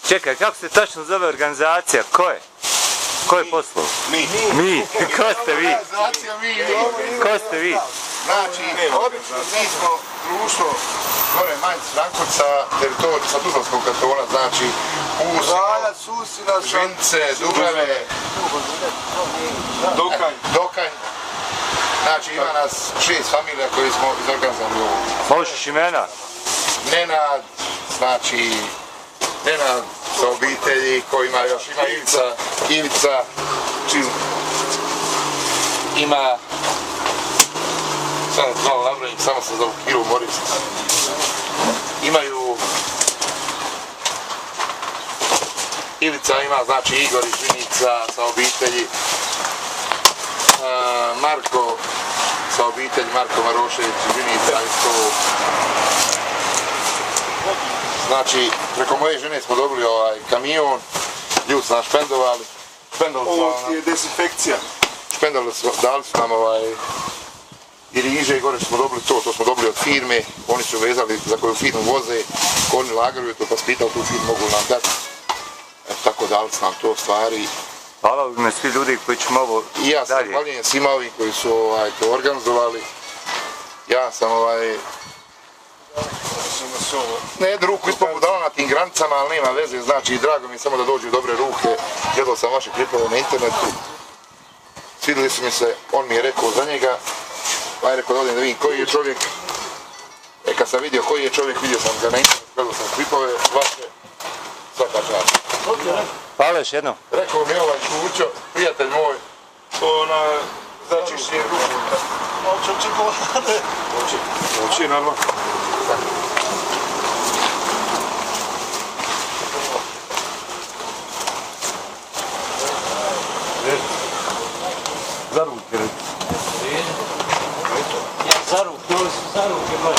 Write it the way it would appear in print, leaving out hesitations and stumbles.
Čekaj, kako se tačno zove organizacija? Ko je? Ko je poslao? Mi. Ko ste vi? Organizacija mi. Ko ste vi? Znači, mi smo društvo gore Manjc Frankovca, teritorij sa Tuzlanskog kantona, znači Usino, Žince, Dubrave, Dokanj. Znači ima nas 6 familija koji smo izorganizovali ovo. Možeš imena? Nenad, znači Nenad sa obitelji koji ima još, ima Ivica, ima, sad malo nabrojim, samo se zovu Kiru Moris. Imaju, Ivica ima, znači Igor iz Žinica sa obitelji, Marko sa obitelji, Marko Marošević iz Žinica isto. Znači, preko moje žene smo dobili kamion, ljudi su nam špendovali. Ovo je dezinfekcija. Dali su nam i riže i gore smo dobili to smo dobili od firme, oni su vezali za koju firmu voze, oni lagaju to pa spitali tu firmu mogu nam dati. Tako dali su nam to stvari. Hvala na svi ljudi koji ćemo ovo dalje. I ja sam zahvaljujem svima ovim koji su to organizovali. Ja sam na jednu ruku ispod budala na tim granicama, ali nema veze, znači drago mi je samo da dođu u dobre ruke. Gledao sam vaše klipove na internetu, svidjeli su mi se, on mi je rekao za njega, pa je rekao da odem da vidim koji je čovjek. Kad sam vidio koji je čovjek, vidio sam ga na internetu, gledao sam klipove vaše, svaka čast. Hvala još jednom. Rekao mi je Šućo, prijatelj moj, za čišćenje ruku. Hoće čokolade. Hoće, naravno. Za ruke. Ja za ruke moje.